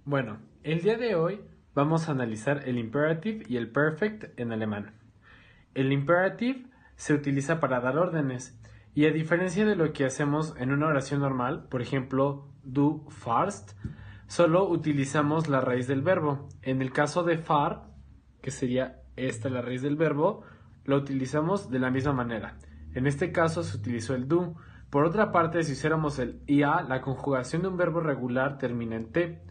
Bueno, el día de hoy vamos a analizar el imperative y el perfect en alemán. El imperative se utiliza para dar órdenes y a diferencia de lo que hacemos en una oración normal, por ejemplo, du fahrst, solo utilizamos la raíz del verbo. En el caso de fahr, que sería esta la raíz del verbo, lo utilizamos de la misma manera. En este caso se utilizó el do. Por otra parte, si usáramos el ia, la conjugación de un verbo regular termina en t.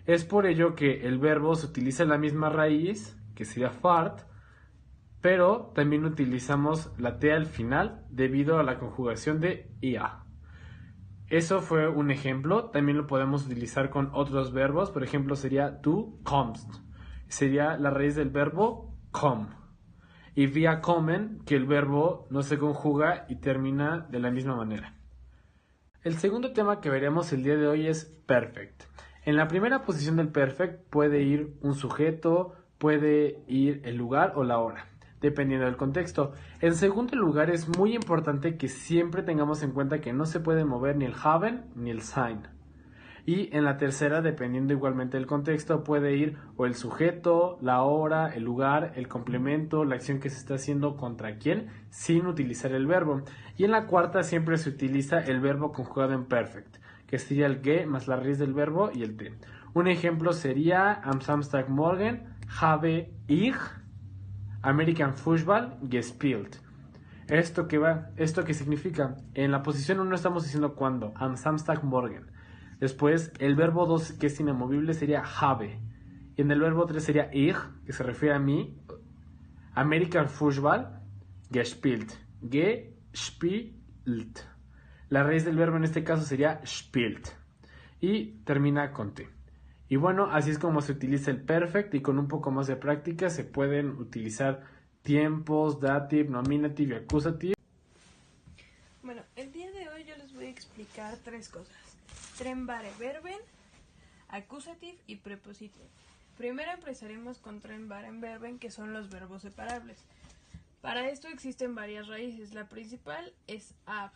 Es por ello que el verbo se utiliza la misma raíz, que sería fart, pero también utilizamos la T al final debido a la conjugación de ia. Eso fue un ejemplo, también lo podemos utilizar con otros verbos, por ejemplo sería du kommst, sería la raíz del verbo komm. Y via kommen, que el verbo no se conjuga y termina de la misma manera. El segundo tema que veremos el día de hoy es perfect. En la primera posición del perfect puede ir un sujeto, puede ir el lugar o la hora, dependiendo del contexto. En segundo lugar es muy importante que siempre tengamos en cuenta que no se puede mover ni el haben ni el sein. Y en la tercera, dependiendo igualmente del contexto, puede ir o el sujeto, la hora, el lugar, el complemento, la acción que se está haciendo contra quién, sin utilizar el verbo. Y en la cuarta siempre se utiliza el verbo conjugado en perfect, que sería el ge más la raíz del verbo y el te. Un ejemplo sería am Samstagmorgen habe ich American Football gespielt. ¿Esto qué significa? En la posición 1 estamos diciendo cuándo, am Samstagmorgen. Después, el verbo 2 que es inamovible sería habe. Y en el verbo 3 sería ich, que se refiere a mí. American Football gespielt. Gespielt. La raíz del verbo en este caso sería spielt. Y termina con T. Y bueno, así es como se utiliza el perfect y con un poco más de práctica se pueden utilizar tiempos, dative, nominative y accusative. Bueno, el día de hoy yo les voy a explicar tres cosas. Trennbare Verben, Accusative y Prepositive. Primero empezaremos con Trennbare Verben, que son los verbos separables. Para esto existen varias raíces. La principal es ab,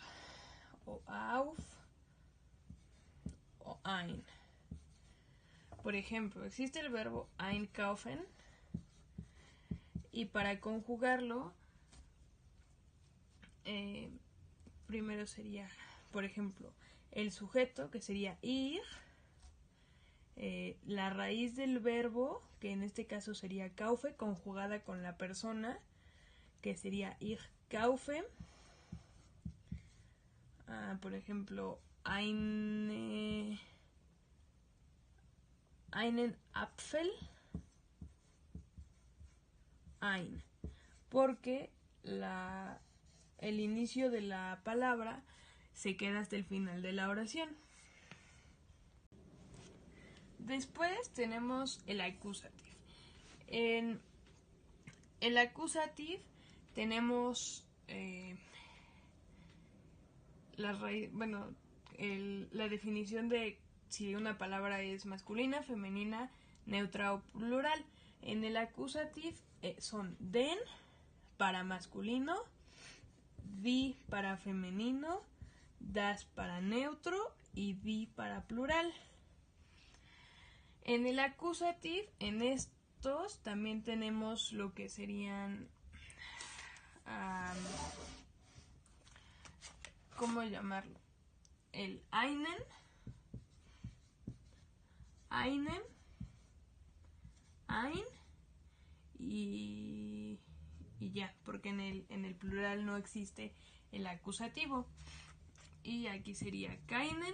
o auf, o ein. Por ejemplo, existe el verbo einkaufen y para conjugarlo, primero sería, por ejemplo, el sujeto, que sería ir, la raíz del verbo, que en este caso sería kaufe, conjugada con la persona, que sería ich kaufe. Por ejemplo, einen Apfel, ein, porque el inicio de la palabra se queda hasta el final de la oración. Después tenemos el accusative. En el accusative tenemos la definición de si una palabra es masculina, femenina, neutra o plural. En el accusative son den para masculino, die para femenino, das para neutro y die para plural. En el accusative, en estos también tenemos lo que serían ¿cómo llamarlo? El einen, ein y ya, porque en el plural no existe el acusativo. Y aquí sería keinen,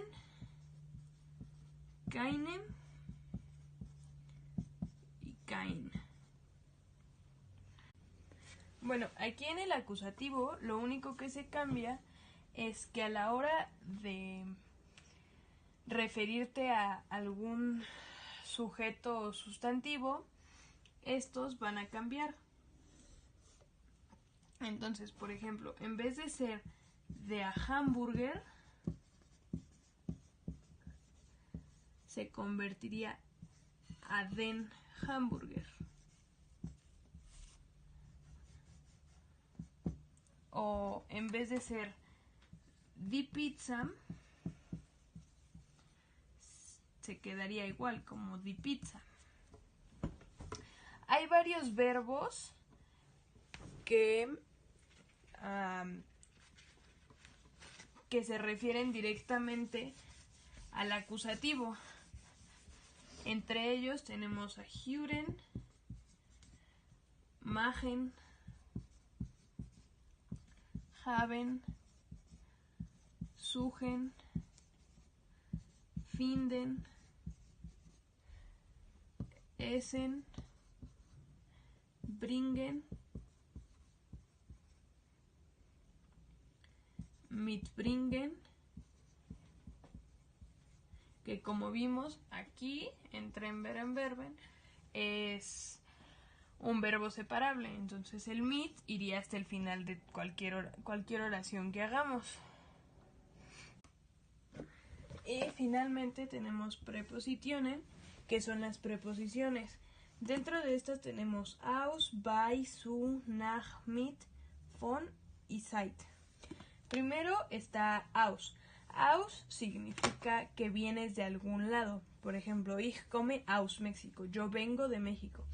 keinem y kein. Bueno, aquí en el acusativo lo único que se cambia es que a la hora de referirte a algún sujeto o sustantivo, estos van a cambiar. Entonces, por ejemplo, en vez de ser der Hamburger, se convertiría a den Hamburger. O en vez de ser die Pizza, se quedaría igual, como die Pizza. Hay varios verbos que se refieren directamente al acusativo. Entre ellos tenemos a huren, machen, haben, suchen, finden, essen, bringen, mitbringen, que como vimos aquí en Tren Baren Verben es un verbo separable, entonces el mit iría hasta el final de cualquier oración que hagamos. Y finalmente tenemos prepositionen, que son las preposiciones. Dentro de estas tenemos aus, bei, zu, nach, mit, von y seit. Primero está aus. Aus significa que vienes de algún lado. Por ejemplo, ich komme aus México. Yo vengo de México.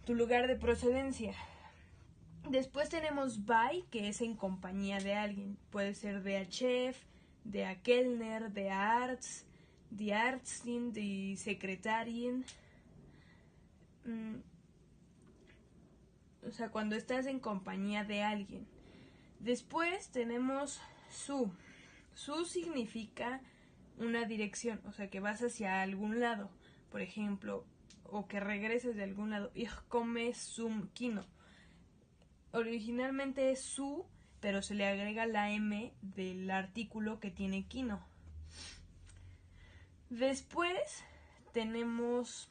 Tu lugar de procedencia. Después tenemos bei, que es en compañía de alguien. Puede ser de a chef, de a Kellner, de a Arzt, de Arztin, de Sekretarien. O sea, cuando estás en compañía de alguien. Después tenemos su. Su significa una dirección, o sea, que vas hacia algún lado. Por ejemplo, o que regreses de algún lado. Ich komme zum Kino. Originalmente es su, pero se le agrega la M del artículo que tiene Kino. Después tenemos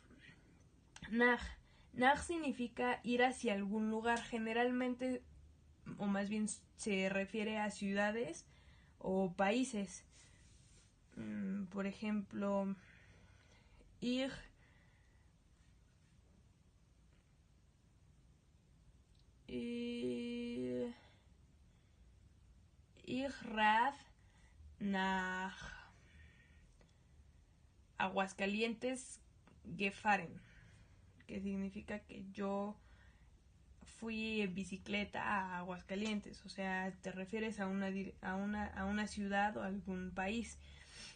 nach. Nach significa ir hacia algún lugar, generalmente, o más bien se refiere a ciudades o países. Por ejemplo, ich rad nach Aguascalientes gefahren, que significa que yo fui en bicicleta a Aguascalientes, o sea, te refieres a una ciudad o a algún país.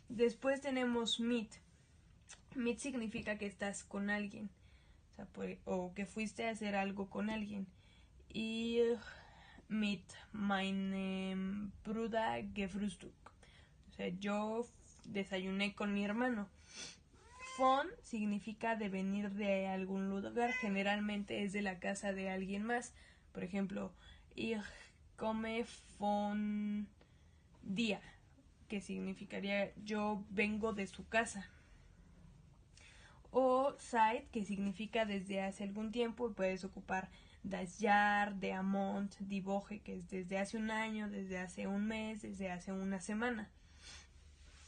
Después tenemos mit. Mit significa que estás con alguien, o que fuiste a hacer algo con alguien. Ich mit meinem Bruder gefrühstückt. O sea, yo desayuné con mi hermano. Von significa de venir de algún lugar, generalmente es de la casa de alguien más. Por ejemplo, ich komme von dir, que significaría yo vengo de su casa. O seit, que significa desde hace algún tiempo, y puedes ocupar das Jahr, der Monat, die Woche, que es desde hace un año, desde hace un mes, desde hace una semana.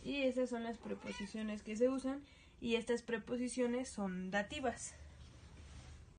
Y esas son las preposiciones que se usan, y estas preposiciones son dativas.